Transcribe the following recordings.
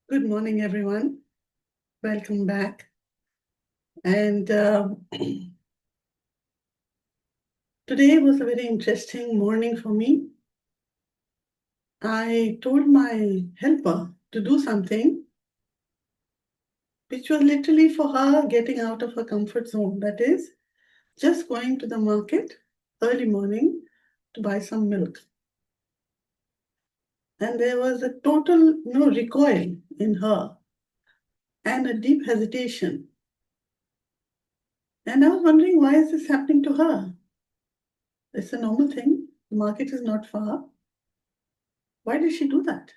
Good morning, everyone. Welcome back. And today was a very interesting morning for me. I told my helper to do something which was literally for her getting out of her comfort zone. That is, just going to the market early morning to buy some milk. And there was a total recoil in her and a deep hesitation. And I was wondering, why is this happening to her? It's a normal thing. The market is not far. Why did she do that?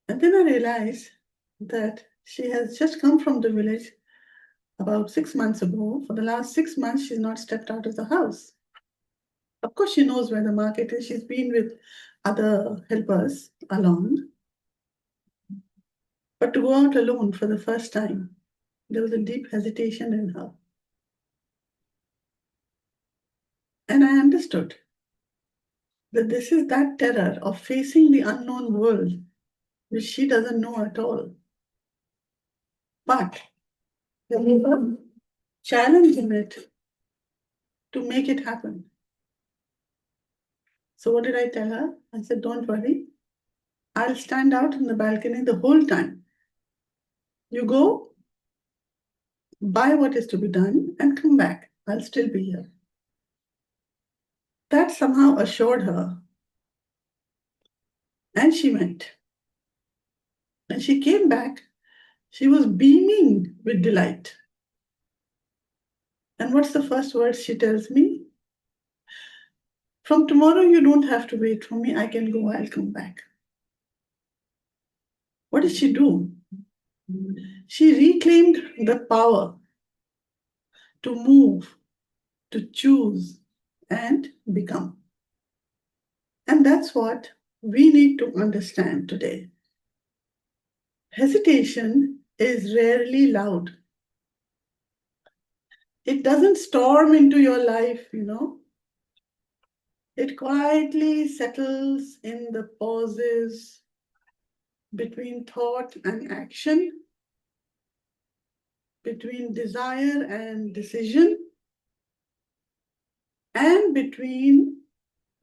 And then I realized that she has just come from the village about 6 months ago. For the last 6 months, she's not stepped out of the house. Of course, she knows where the market is. She's been with other helpers along. But to go out alone for the first time, there was a deep hesitation in her. And I understood that this is that terror of facing the unknown world, which she doesn't know at all. But there is a challenge in it to make it happen. So what did I tell her? I said, don't worry. I'll stand out in the balcony the whole time. You go, buy what is to be done, and come back. I'll still be here. That somehow assured her. And she went. And she came back. She was beaming with delight. And what's the first words she tells me? From tomorrow, you don't have to wait for me. I can go, I'll come back. What did she do? She reclaimed the power to move, to choose, and become. And that's what we need to understand today. Hesitation is rarely loud. It doesn't storm into your life, It quietly settles in the pauses between thought and action, between desire and decision, and between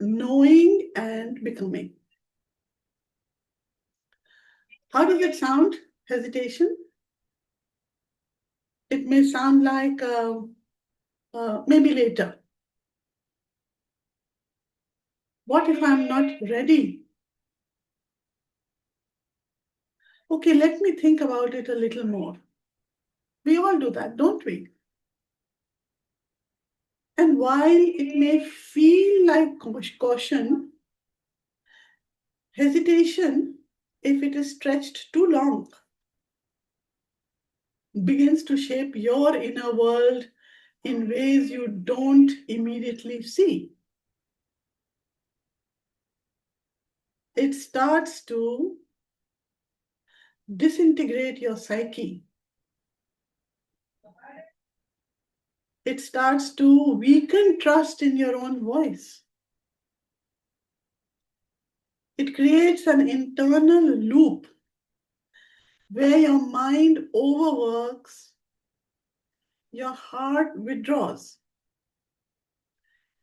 knowing and becoming. How does it sound, hesitation? It may sound like maybe later. What if I'm not ready? Okay, let me think about it a little more. We all do that, don't we? And while it may feel like caution, hesitation, if it is stretched too long, begins to shape your inner world in ways you don't immediately see. It starts to disintegrate your psyche. It starts to weaken trust in your own voice. It creates an internal loop where your mind overworks, your heart withdraws,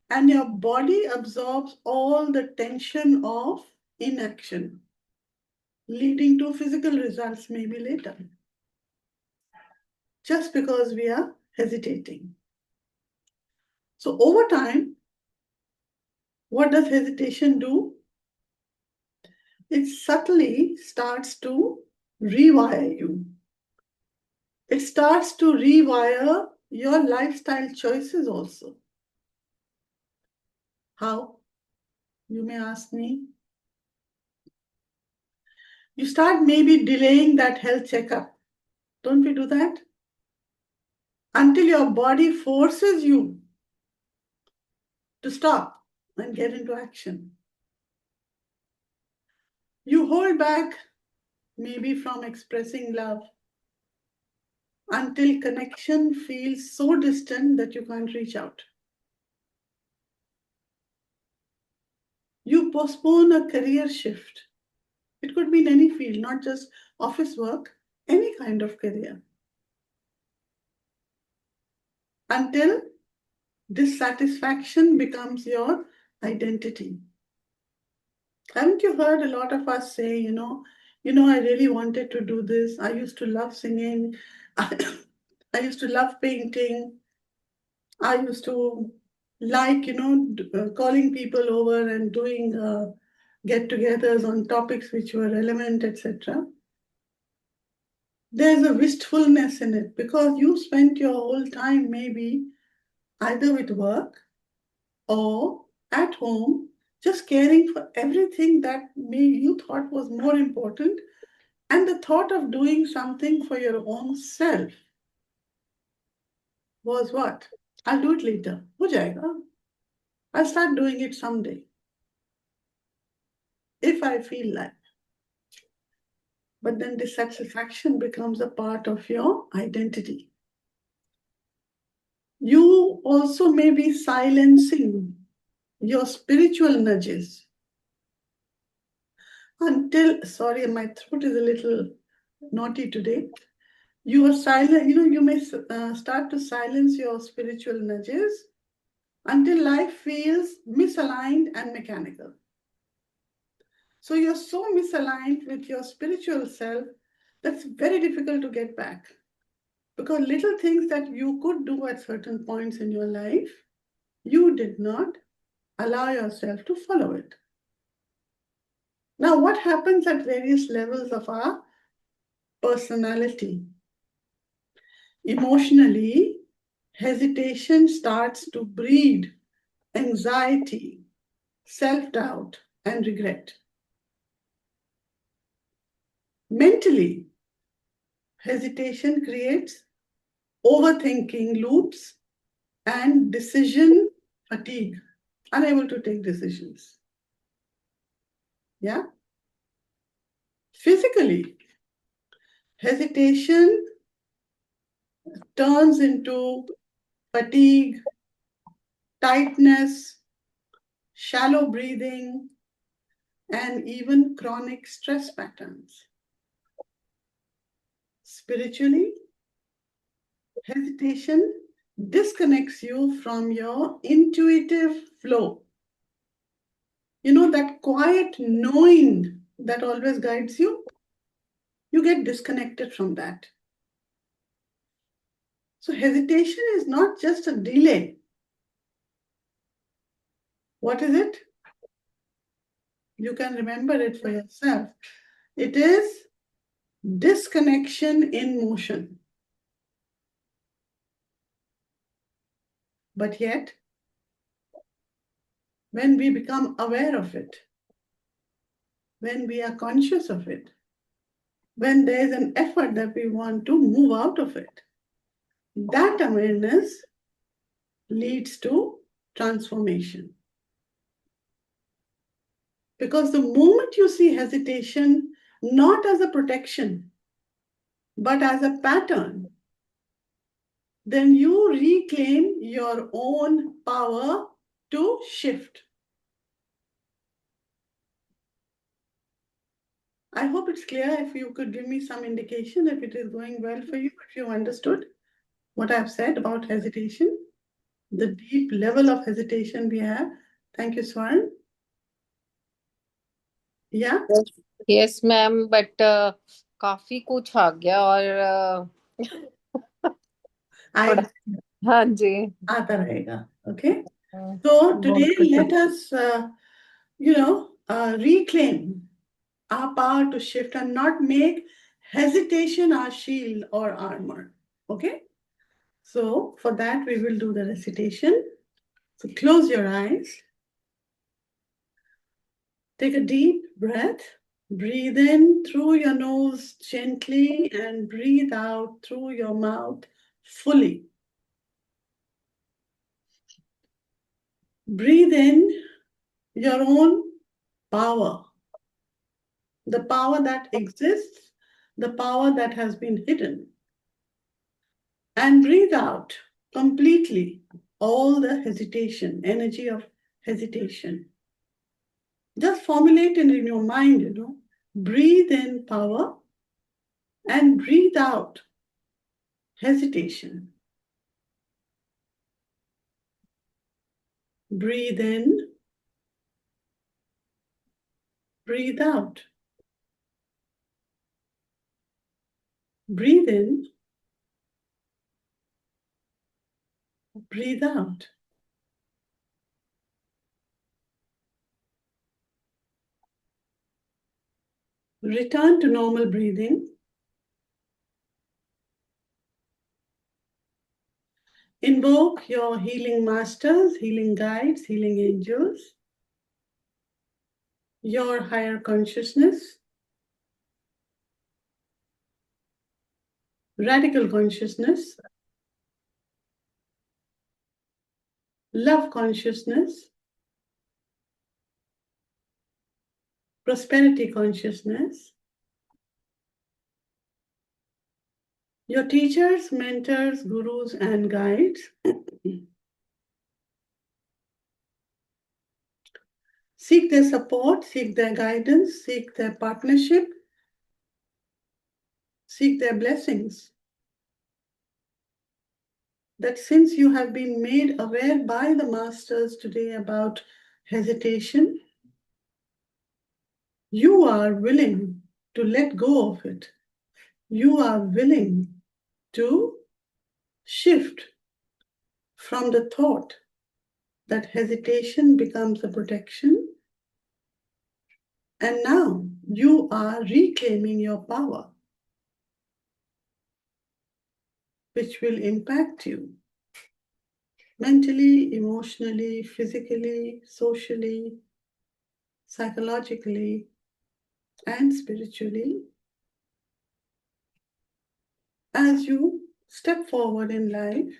and your body absorbs all the tension of inaction, leading to physical results maybe later, just because we are hesitating. So over time, what does hesitation do? It subtly starts to rewire you. It starts to rewire your lifestyle choices also. How? You may ask me. You start maybe delaying that health checkup. Don't we do that? Until your body forces you to stop and get into action. You hold back maybe from expressing love until connection feels so distant that you can't reach out. You postpone a career shift It could be in any field, not just office work, any kind of career. Until dissatisfaction becomes your identity. Haven't you heard a lot of us say, I really wanted to do this. I used to love singing. I used to love painting. I used to like, calling people over and doing get-togethers on topics which were relevant, etc. There's a wistfulness in it because you spent your whole time maybe either with work or at home, just caring for everything that you thought was more important. And the thought of doing something for your own self was what? I'll do it later. Ho jayega. I'll start doing it someday if I feel like. But then dissatisfaction becomes a part of your identity. You also may be silencing your spiritual nudges until, sorry, my throat is a little naughty today. You are silent, you may start to silence your spiritual nudges until life feels misaligned and mechanical. So you're so misaligned with your spiritual self that's very difficult to get back. Because little things that you could do at certain points in your life, you did not allow yourself to follow it. Now, what happens at various levels of our personality? Emotionally, hesitation starts to breed anxiety, self-doubt, and regret. Mentally, hesitation creates overthinking loops and decision fatigue, unable to take decisions. Yeah? Physically, hesitation turns into fatigue, tightness, shallow breathing, and even chronic stress patterns. Spiritually, hesitation disconnects you from your intuitive flow. That quiet knowing that always guides you, you get disconnected from that. So hesitation is not just a delay. What is it? You can remember it for yourself. It is disconnection in motion. But yet, when we become aware of it, when we are conscious of it, when there is an effort that we want to move out of it, that awareness leads to transformation. Because the moment you see hesitation not as a protection, but as a pattern, then you reclaim your own power to shift. I hope it's clear. If you could give me some indication if it is going well for you, if you understood what I've said about hesitation, the deep level of hesitation we have. Thank you, Swaran. Yeah? Yes, ma'am, but काफी कुछ आ गया और I हाँ जी आता रहेगा. Okay. So today let us, reclaim our power to shift and not make hesitation our shield or armor. Okay. So for that we will do the recitation. So close your eyes. Take a deep breath. Breathe in through your nose gently and breathe out through your mouth fully. Breathe in your own power, the power that exists, the power that has been hidden. And breathe out completely all the hesitation, energy of hesitation. Just formulate it in your mind, Breathe in power and breathe out hesitation. Breathe in, breathe out. Breathe in, breathe out. Return to normal breathing. Invoke your healing masters, healing guides, healing angels, your higher consciousness, radical consciousness, love consciousness, prosperity consciousness, your teachers, mentors, gurus, and guides. Seek their support, seek their guidance, seek their partnership, seek their blessings. That since you have been made aware by the masters today about hesitation, you are willing to let go of it. You are willing to shift from the thought that hesitation becomes a protection. And now you are reclaiming your power, which will impact you mentally, emotionally, physically, socially, psychologically, and spiritually as you step forward in life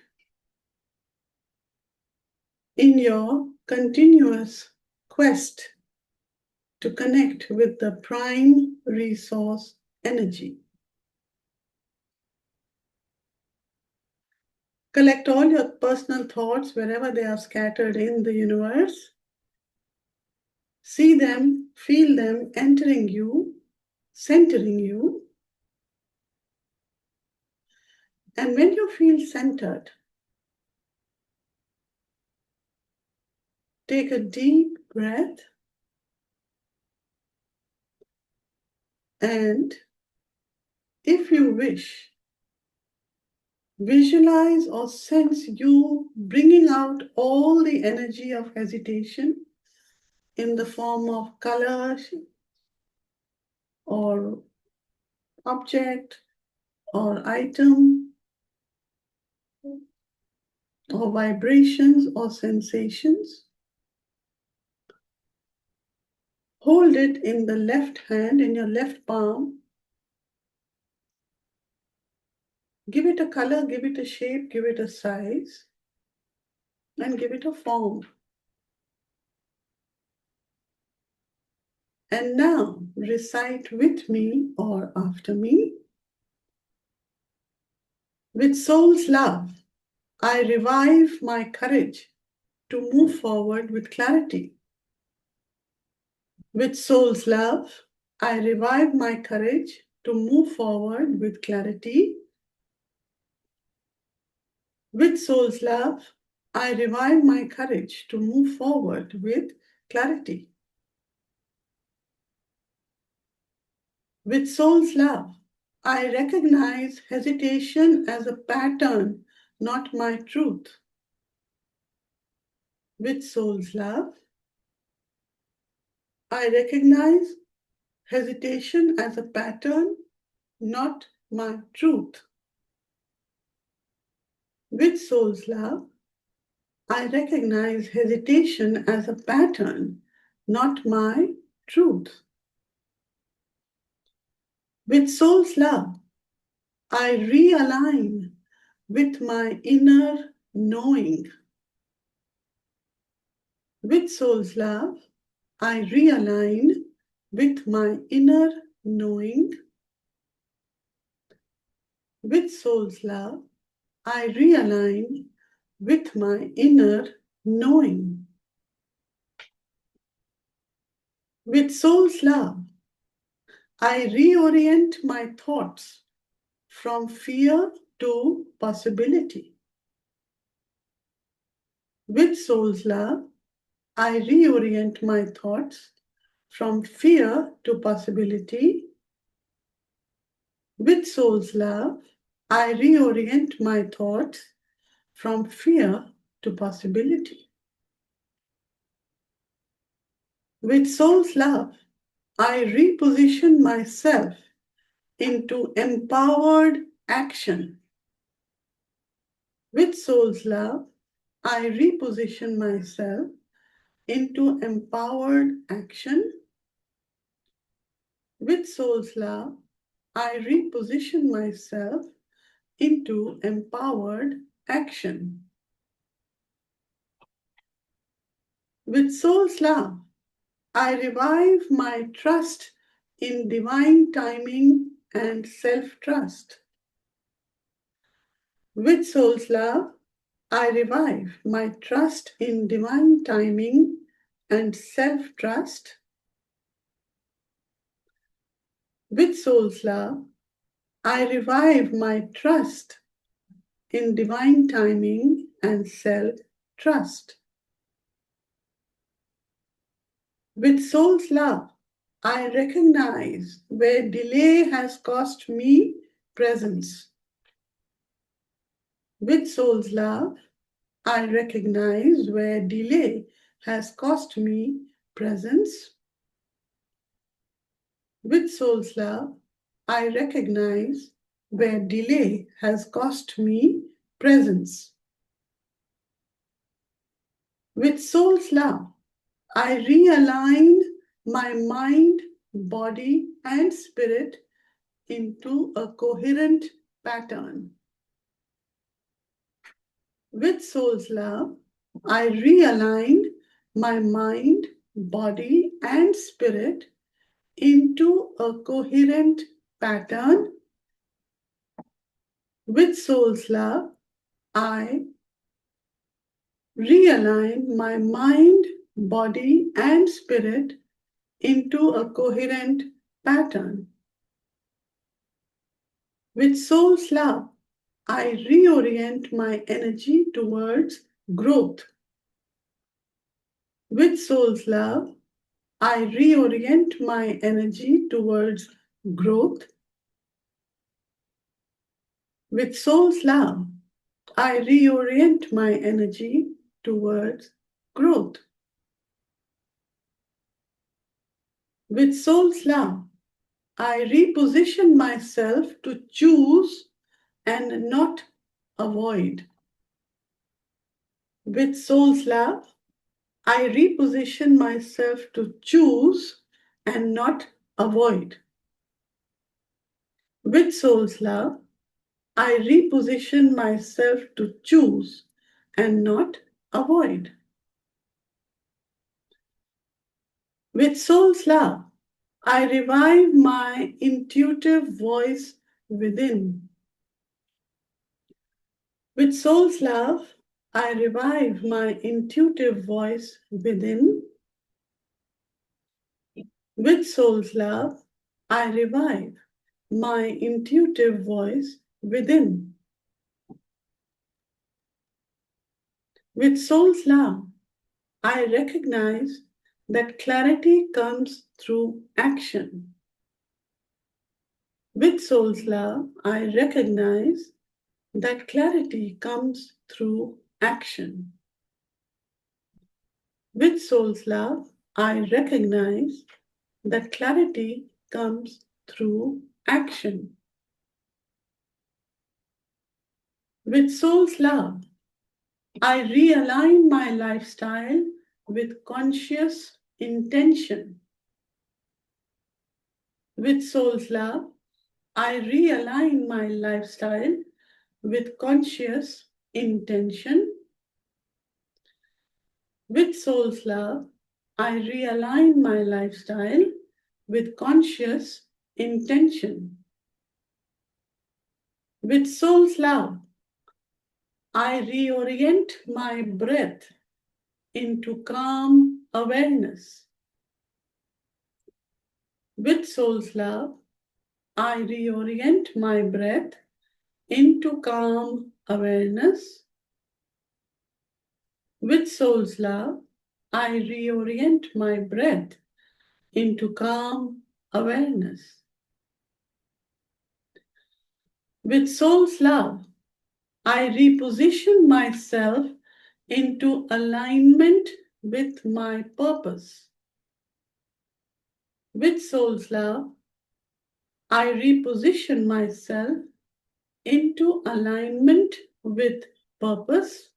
in your continuous quest to connect with the prime resource energy. Collect all your personal thoughts wherever they are scattered in the universe. See them, feel them entering you, centering you. And when you feel centered, take a deep breath and, if you wish, visualize or sense you bringing out all the energy of hesitation in the form of color or object or item or vibrations or sensations. Hold it in the left hand, in your left palm. Give it a color, give it a shape, give it a size, and give it a form. And now recite with me or after me. With soul's love, I revive my courage to move forward with clarity. With soul's love, I revive my courage to move forward with clarity. With soul's love, I revive my courage to move forward with clarity. With soul's love, I recognize hesitation as a pattern, not my truth. With soul's love, I recognize hesitation as a pattern, not my truth. With soul's love, I recognize hesitation as a pattern, not my truth. With soul's love, I realign with my inner knowing. With soul's love, I realign with my inner knowing. With soul's love, I realign with my inner knowing. With soul's love, I reorient my thoughts from fear to possibility. With soul's love, I reorient my thoughts from fear to possibility. With soul's love, I reorient my thoughts from fear to possibility. With soul's love, I reposition myself into empowered action. With soul's love, I reposition myself into empowered action. With soul's love, I reposition myself into empowered action. With soul's love, I revive my trust in divine timing and self-trust. With soul's love, I revive my trust in divine timing and self-trust. With soul's love, I revive my trust in divine timing and self-trust. With soul's love, I recognize where delay has cost me presence. With soul's love, I recognize where delay has cost me presence. With soul's love, I recognize where delay has cost me presence. With soul's love, I realign my mind, body, and spirit into a coherent pattern. With soul's love, I realign my mind, body, and spirit into a coherent pattern. With soul's love, I realign my mind, body, and spirit into a coherent pattern. With soul's love, I reorient my energy towards growth. With soul's love, I reorient my energy towards growth. With soul's love, I reorient my energy towards growth. With soul's love, I reposition myself to choose and not avoid. With soul's love, I reposition myself to choose and not avoid. With soul's love, I reposition myself to choose and not avoid. With soul's love, I revive my intuitive voice within. With soul's love, I revive my intuitive voice within. With soul's love, I revive my intuitive voice within. With soul's love, I recognize that clarity comes through action. With soul's love, I recognize that clarity comes through action. With soul's love, I recognize that clarity comes through action. With soul's love, I realign my lifestyle with conscious intention. With soul's love, I realign my lifestyle with conscious intention. With soul's love, I realign my lifestyle with conscious intention. With soul's love, I reorient my breath into calm awareness. With soul's love, I reorient my breath into calm awareness. With soul's love, I reorient my breath into calm awareness. With soul's love, I reposition myself into alignment with my purpose. With soul's love, I reposition myself into alignment with purpose.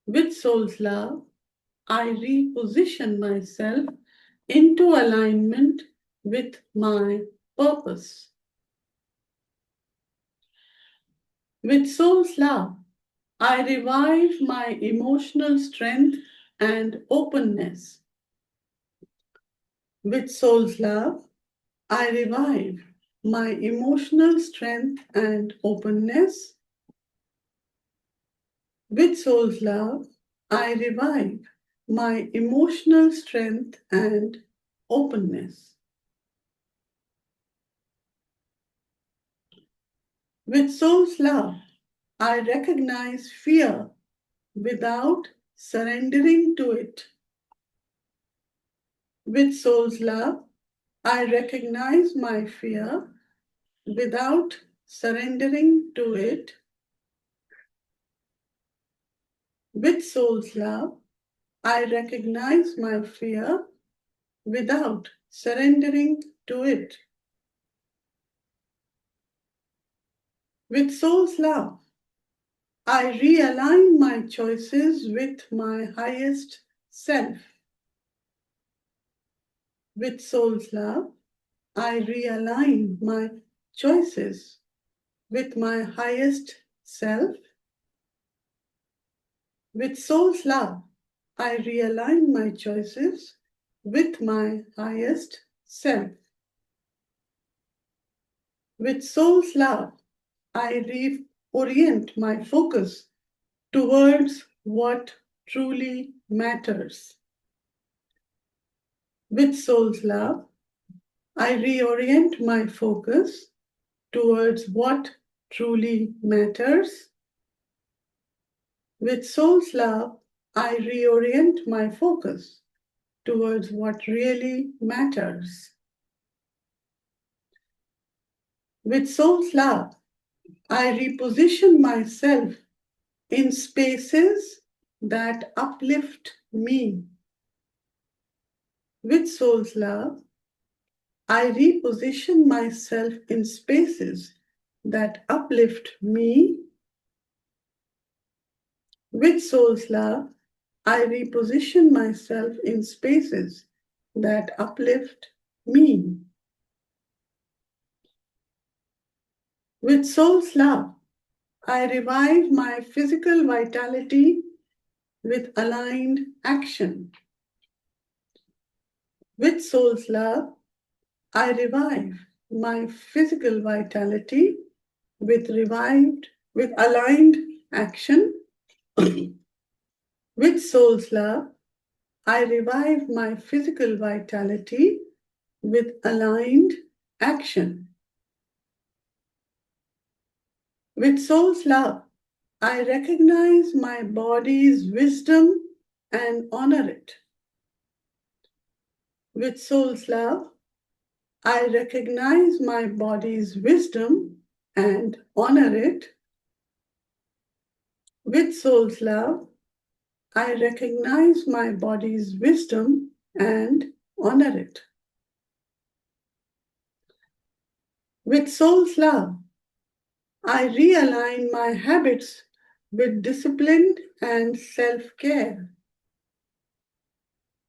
With soul's love, I reposition myself into alignment with my purpose. With soul's love, I revive my emotional strength and openness. With soul's love, I revive my emotional strength and openness. With soul's love, I revive my emotional strength and openness. With soul's love, I recognize fear without surrendering to it. With soul's love, I recognize my fear without surrendering to it. With soul's love, I recognize my fear without surrendering to it. With soul's love, I realign my choices with my highest self. With soul's love, I realign my choices with my highest self. With soul's love, I realign my choices with my highest self. With soul's love, I reorient my focus towards what truly matters. With soul's love, I reorient my focus towards what truly matters. With soul's love, I reorient my focus towards what really matters. With soul's love, I reposition myself in spaces that uplift me. With soul's love, I reposition myself in spaces that uplift me. With soul's love, I reposition myself in spaces that uplift me. With soul's love, I revive my physical vitality with aligned action. With soul's love, I revive my physical vitality with aligned action. With soul's love, I revive my physical vitality with aligned action. With soul's love, I recognize my body's wisdom and honor it. With soul's love, I recognize my body's wisdom and honor it. With soul's love, I recognize my body's wisdom and honor it. With soul's love, I realign my habits with discipline and self-care.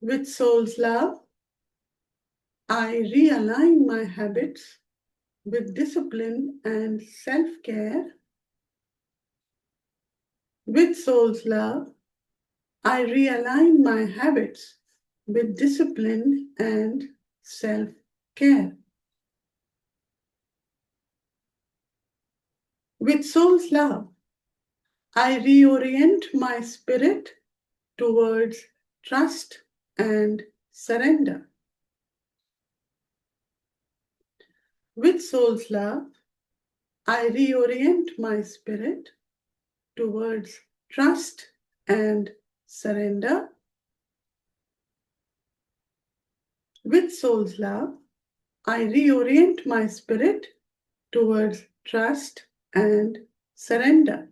With soul's love, I realign my habits with discipline and self-care. With soul's love, I realign my habits with discipline and self-care. With soul's love, I reorient my spirit towards trust and surrender. With soul's love, I reorient my spirit towards trust and surrender. With soul's love, I reorient my spirit towards trust and surrender.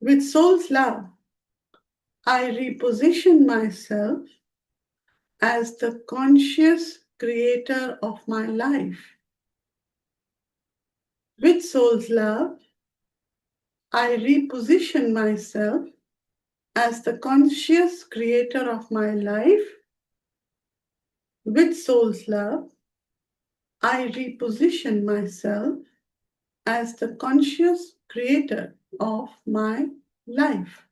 With soul's love, I reposition myself as the conscious creator of my life. With soul's love, I reposition myself as the conscious creator of my life. With soul's love, I reposition myself as the conscious creator of my life.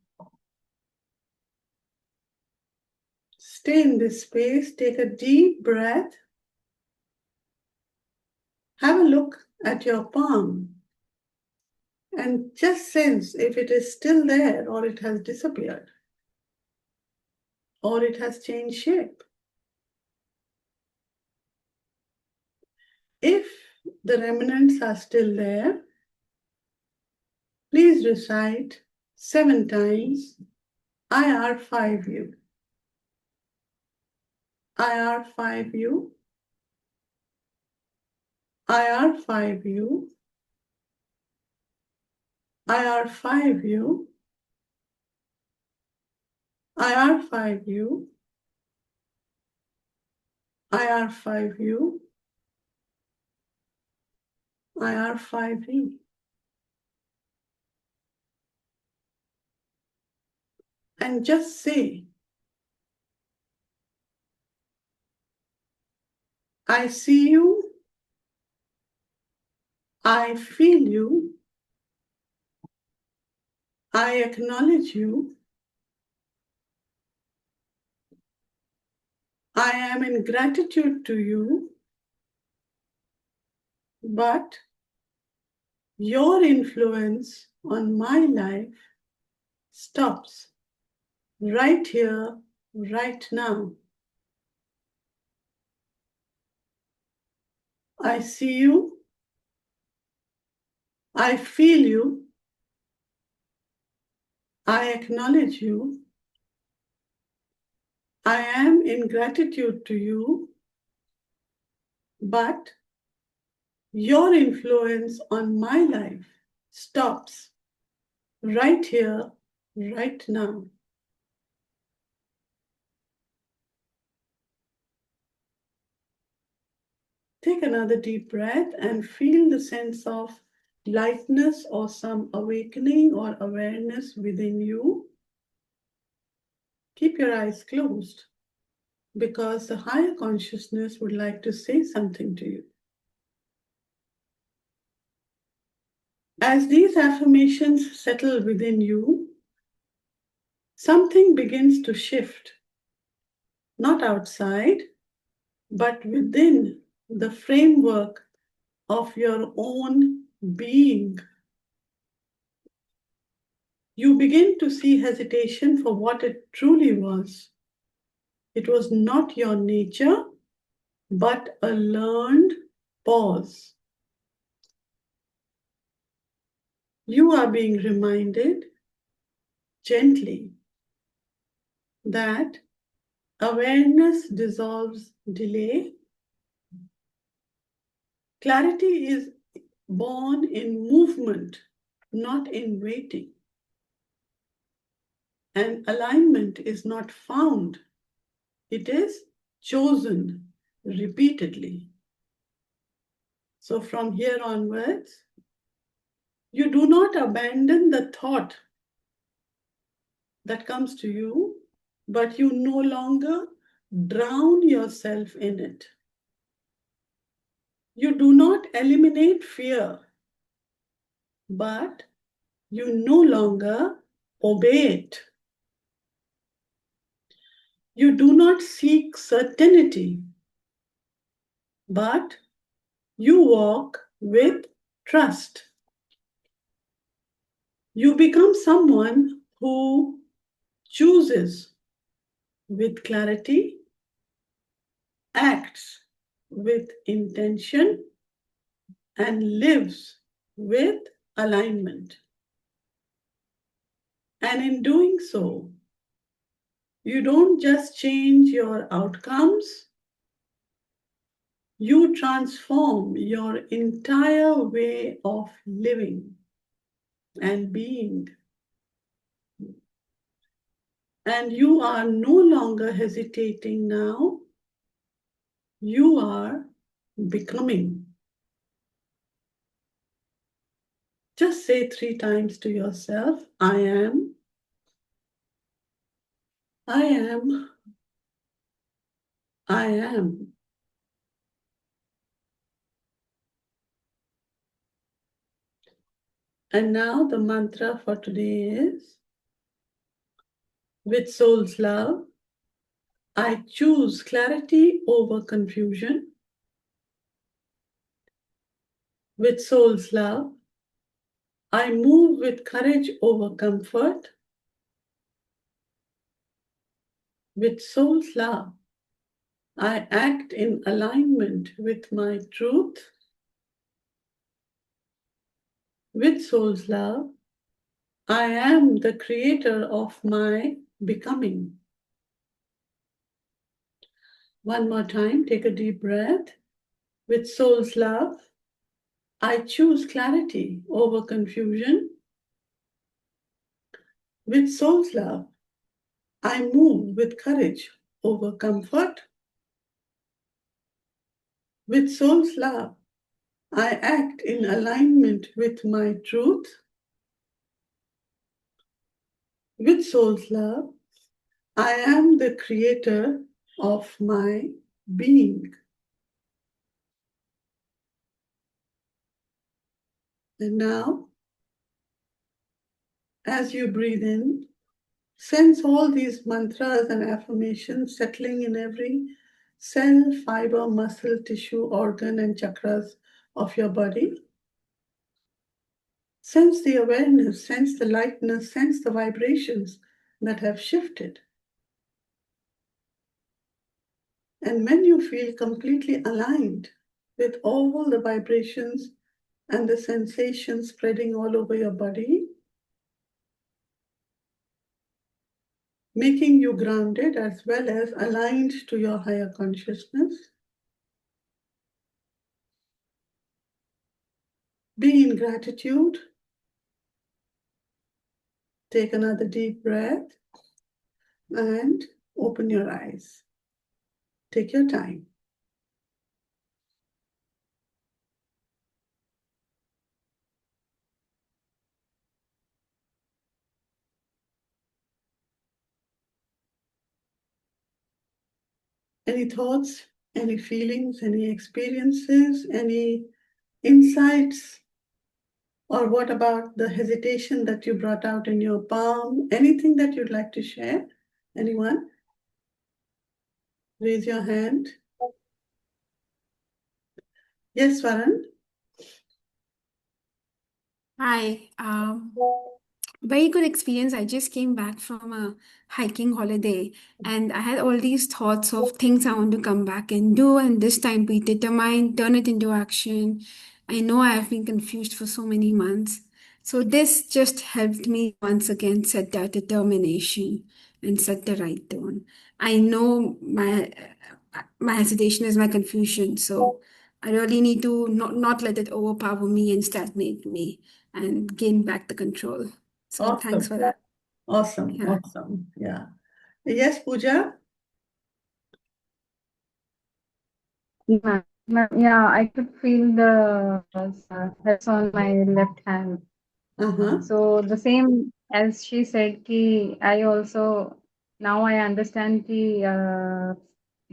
Stay in this space, take a deep breath. Have a look at your palm and just sense if it is still there or it has disappeared or it has changed shape. If the remnants are still there, please recite 7 times IR5U. IR5U. IR5U. IR5U. IR5U. IR5U. IR5U. And just say, I see you, I feel you, I acknowledge you, I am in gratitude to you, but your influence on my life stops right here, right now. I see you, I feel you, I acknowledge you, I am in gratitude to you, but your influence on my life stops right here, right now. Take another deep breath and feel the sense of lightness or some awakening or awareness within you. Keep your eyes closed because the higher consciousness would like to say something to you. As these affirmations settle within you, something begins to shift, not outside, but within the framework of your own being. You begin to see hesitation for what it truly was. It was not your nature, but a learned pause. You are being reminded gently that awareness dissolves delay. Clarity is born in movement, not in waiting. And alignment is not found, it is chosen repeatedly. So from here onwards, you do not abandon the thought that comes to you, but you no longer drown yourself in it. You do not eliminate fear, but you no longer obey it. You do not seek certainty, but you walk with trust. You become someone who chooses with clarity, acts with intention, and lives with alignment. And in doing so, you don't just change your outcomes, you transform your entire way of living and being. And you are no longer hesitating now, you are becoming. Just say 3 times to yourself, I am, I am, I am. And now the mantra for today is, with soul's love, I choose clarity over confusion. With soul's love, I move with courage over comfort. With soul's love, I act in alignment with my truth. With soul's love, I am the creator of my becoming. One more time, take a deep breath. With soul's love, I choose clarity over confusion. With soul's love, I move with courage over comfort. With soul's love, I act in alignment with my truth. With soul's love, I am the creator of my being. And now, as you breathe in, sense all these mantras and affirmations settling in every cell, fiber, muscle, tissue, organ, and chakras of your body. Sense the awareness, sense the lightness, sense the vibrations that have shifted. And when you feel completely aligned with all the vibrations and the sensations spreading all over your body, making you grounded as well as aligned to your higher consciousness, be in gratitude. Take another deep breath and open your eyes. Take your time. Any thoughts, any feelings, any experiences, any insights? Or what about the hesitation that you brought out in your palm? Anything that you'd like to share? Anyone? Raise your hand. Yes, Varan? Hi, very good experience. I just came back from a hiking holiday and I had all these thoughts of things I want to come back and do, and this time be determined, turn it into action. I know I have been confused for so many months. So this just helped me once again set that determination and set the right tone. I know my hesitation is my confusion, so I really need to not let it overpower me and stagnate me and gain back the control. So thanks Awesome. for that. Awesome. Yeah. Awesome. Yeah. Yes, Pooja? Yeah, I could feel the heads on my left hand. Uh-huh. So the same as she said, ki I also now I understand ki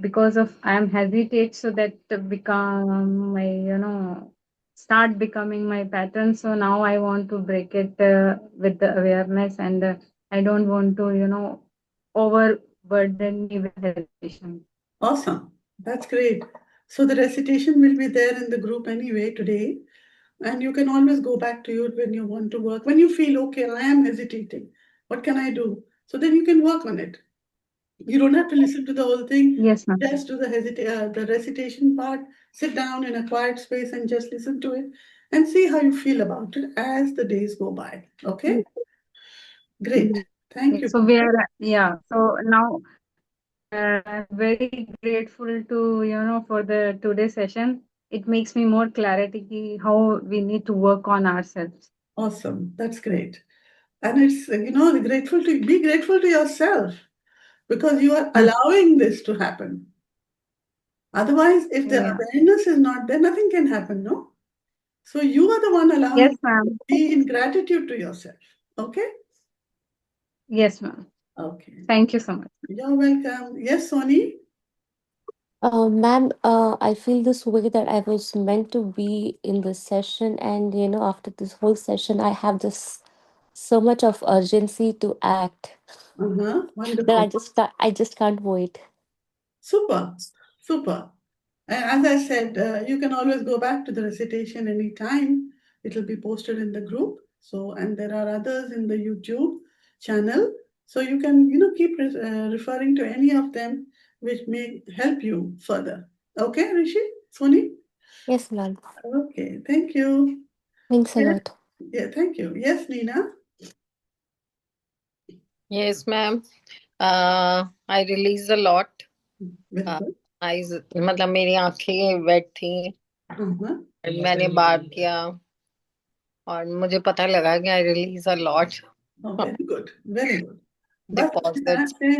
because of I am hesitate, so that become my start becoming my pattern. So now I want to break it with the awareness, and I don't want to overburden me with hesitation. Awesome. That's great. So the recitation will be there in the group anyway today. And you can always go back to it when you want to work. When you feel, okay, I am hesitating. What can I do? So then you can work on it. You don't have to listen to the whole thing. Yes, ma'am. Just do the recitation part. Sit down in a quiet space and just listen to it and see how you feel about it as the days go by. Okay? Great. Thank you. So we are, yeah. So now I'm very grateful to, for the today session. It makes me more clarity how we need to work on ourselves. Awesome. That's great. And it's, be grateful to yourself because you are allowing this to happen. Otherwise, if the Yeah. awareness is not there, nothing can happen, no? So you are the one allowing Yes, it. ma'am. Be in gratitude to yourself. Okay? Yes, ma'am. Okay. Thank you so much. You're welcome. Yes, Sony? Ma'am, I feel this way that I was meant to be in this session, and after this whole session, I have this so much of urgency to act that Wonderful. I just can't wait. Super. Super. And as I said, you can always go back to the recitation anytime. It'll be posted in the group. So, and there are others in the YouTube channel. So you can, keep referring to any of them, which may help you further. Okay, Rishi? Sony? Yes, ma'am. Okay, thank you. Thanks a Yes. lot. Yeah, thank you. Yes, Nina? Yes, ma'am. I release a lot. Very Uh, good. eyes, मतलब मेरी आंखें wait थी Uh-huh. मैंने बात किया और मुझे पता लगा कि I release a lot Oh, very good. Very good. बस इसी तरह डिपॉजिट्स से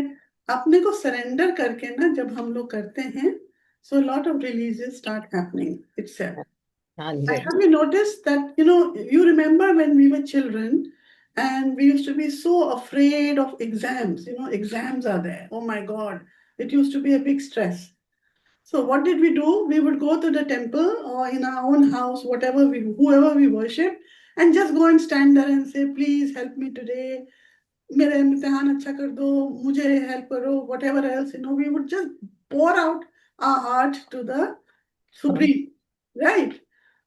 अपने को सरेंडर करके ना जब हम लोग करते हैं so a lot of releases start happening itself. हाँ And ji have you noticed that, you remember when we were children and we used to be so afraid of exams, exams are there. Oh my God, it used to be a big stress. So what did we do? We would go to the temple or in our own house, whoever we worship, and just go and stand there and say, please help me today. मेरा इम्तिहान अच्छा कर दो मुझे help करो whatever else we would just pour out our heart to the supreme, right?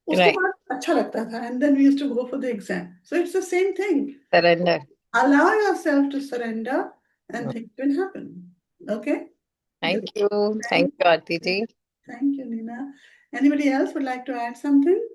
उसके right बाद अच्छा लगता था and then we used to go for the exam. So it's the same thing. Surrender Allow yourself to surrender and things will happen. Okay? Thank you Thank Aarti ji thank you, Nina. Anybody else would like to add something?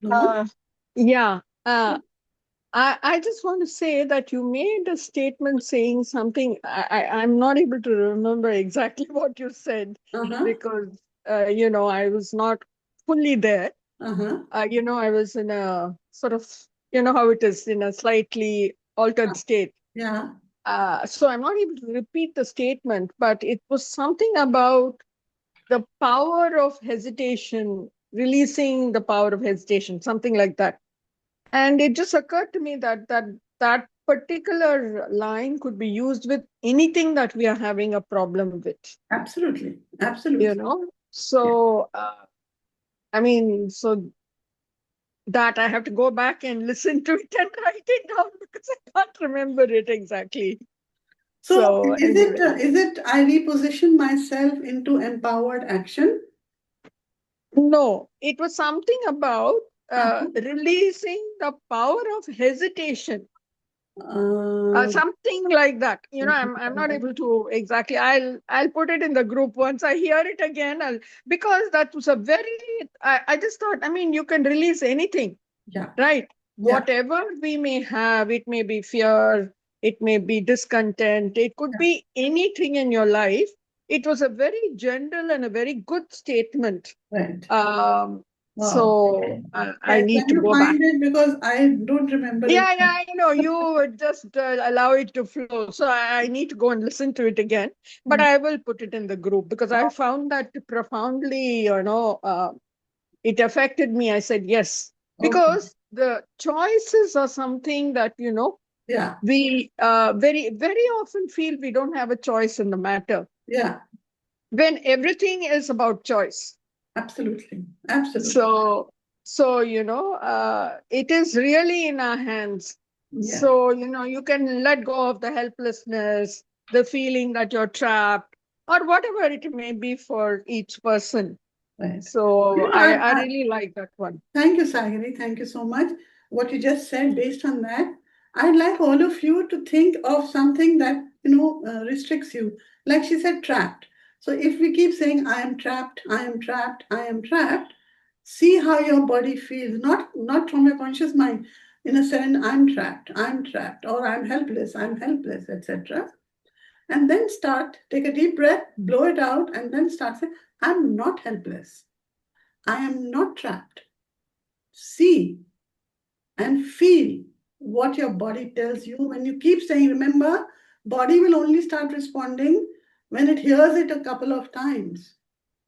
No one? Yeah. I just want to say that you made a statement saying something. I'm not able to remember exactly what you said Uh-huh. because, I was not fully there. Uh-huh. I was in a sort of, how it is, in a slightly altered state. Yeah. So I'm not able to repeat the statement, but it was something about the power of hesitation, releasing the power of hesitation, something like that. And it just occurred to me that particular line could be used with anything that we are having a problem with. Absolutely. Absolutely. So so that I have to go back and listen to it and write it down because I can't remember it exactly. So Anyway. is it I reposition myself into empowered action? No, it was something about releasing the power of hesitation. Something like that. I'm not able to exactly. I'll put it in the group once I hear it again. Because that was a very. I just thought. You can release anything, yeah. right? Yeah. Whatever we may have, it may be fear, it may be discontent, it could be anything in your life. It was a very general and a very good statement. Right. So I need to go back. Can you find it because I don't remember it. Yeah, I know you would just allow it to flow. So I need to go and listen to it again. But I will put it in the group because I found that profoundly, it affected me. I said yes, because the choices are something that yeah. we very very often feel we don't have a choice in the matter. Yeah. When everything is about choice. Absolutely. Absolutely. So it is really in our hands. Yeah. So you can let go of the helplessness, the feeling that you're trapped, or whatever it may be for each person. Right. So I really like that one. Thank you, Sagiri. Thank you so much. What you just said, based on that, I'd like all of you to think of something that, restricts you. Like she said, trapped. So if we keep saying, I am trapped, I am trapped, I am trapped, see how your body feels, not from your conscious mind. In a sense, I'm trapped, or I'm helpless, etc. And then take a deep breath, blow it out, and then start saying, I'm not helpless. I am not trapped. See and feel what your body tells you. When you keep saying, remember, body will only start responding when it hears it a couple of times.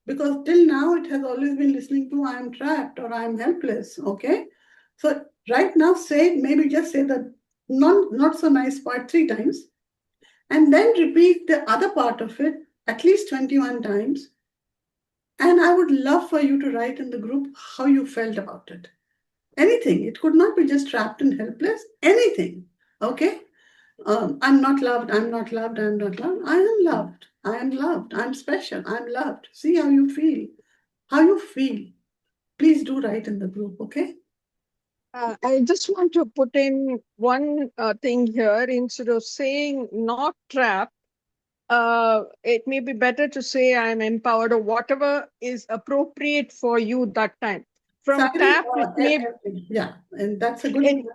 Because till now, it has always been listening to, I am trapped or I am helpless. Okay. So right now, maybe just say the not so nice part 3 times. And then repeat the other part of it at least 21 times. And I would love for you to write in the group how you felt about it. Anything. It could not be just trapped and helpless. Anything. Okay? I'm not loved. I'm not loved. I'm not loved. I am loved. I am loved. I'm special. I'm loved. See how you feel. How you feel. Please do write in the group. Okay? I just want to put in one thing here. Instead of saying not trapped, it may be better to say I am empowered, or whatever is appropriate for you that time. From Sagari, trapped, it may yeah, and that's a good in,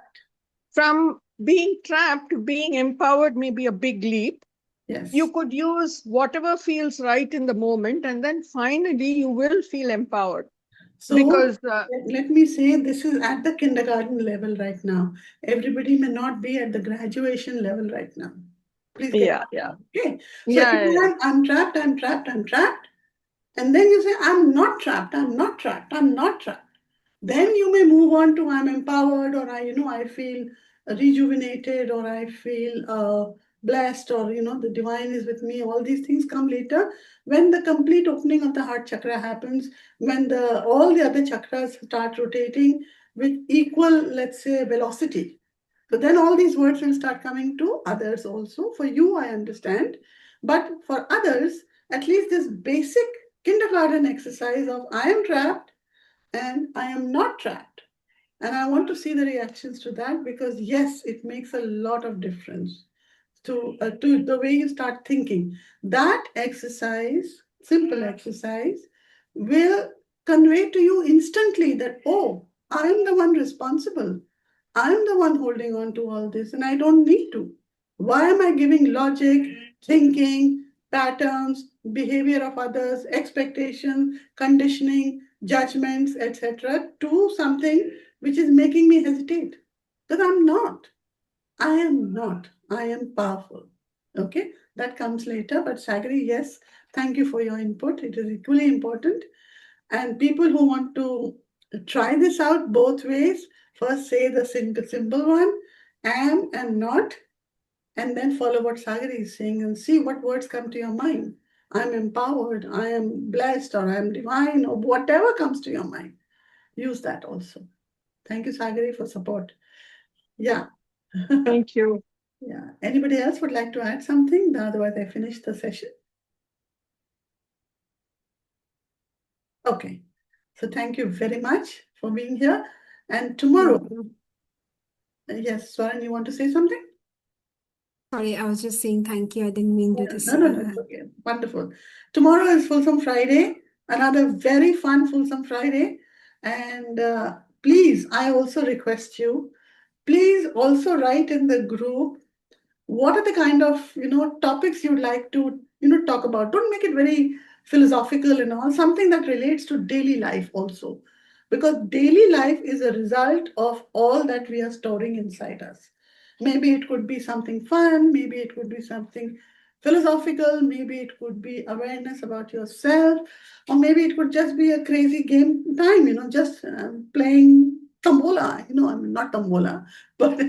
from being trapped to being empowered may be a big leap. Yes. You could use whatever feels right in the moment, and then finally you will feel empowered. So Because let me say, this is at the kindergarten level right now. Everybody may not be at the graduation level right now. Please get yeah. okay. So Yeah, if you yeah. have, I'm trapped, I'm trapped, I'm trapped, and then you say, I'm not trapped, I'm not trapped, I'm not trapped. Then you may move on to I'm empowered, or I feel rejuvenated, or I feel blessed, or the divine is with me. All these things come later when the complete opening of the heart chakra happens, when all the other chakras start rotating with equal, let's say, velocity. So then all these words will start coming to others also. For you, I understand. But for others, at least this basic kindergarten exercise of I am trapped and I am not trapped. And I want to see the reactions to that, because yes, it makes a lot of difference to the way you start thinking. That exercise, simple exercise, will convey to you instantly that, oh, I am the one responsible. I'm the one holding on to all this, and I don't need to. Why am I giving logic, thinking, patterns, behavior of others, expectations, conditioning, judgments, etc., to something which is making me hesitate? Because I'm not. I am not. I am powerful. Okay, that comes later. But Sagri, yes, thank you for your input. It is equally important. And people who want to try this out both ways, first say the simple one, am and not, and then follow what Sagari is saying and see what words come to your mind. I'm empowered, I am blessed, or I am divine, or whatever comes to your mind. Use that also. Thank you, Sagari, for support. Yeah. Thank you. Yeah. Anybody else would like to add something? Otherwise, I finish the session. Okay. So thank you very much for being here. And tomorrow, yes, Swaran, you want to say something? Sorry, I was just saying thank you. I didn't mean to No, it's okay. Wonderful. Tomorrow is Fulsome Friday, another very fun Fulsome Friday. And please, I also request you, please also write in the group what are the kind of topics you'd like to talk about. Don't make it very philosophical and all, something that relates to daily life also, because daily life is a result of all that we are storing inside us. Maybe it could be something fun, maybe it could be something philosophical, maybe it could be awareness about yourself, or maybe it could just be a crazy game time, just playing tambola, I mean, not tambola, but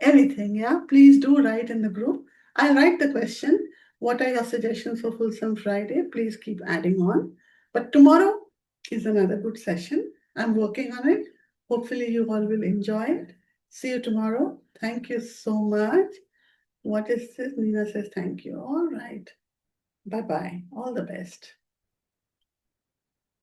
anything, yeah. Please do write in the group. I'll write the question. What are your suggestions for Fulsome Friday? Please keep adding on. But tomorrow is another good session. I'm working on it. Hopefully you all will enjoy it. See you tomorrow. Thank you so much. What is this? Nina says thank you. All right. Bye-bye. All the best.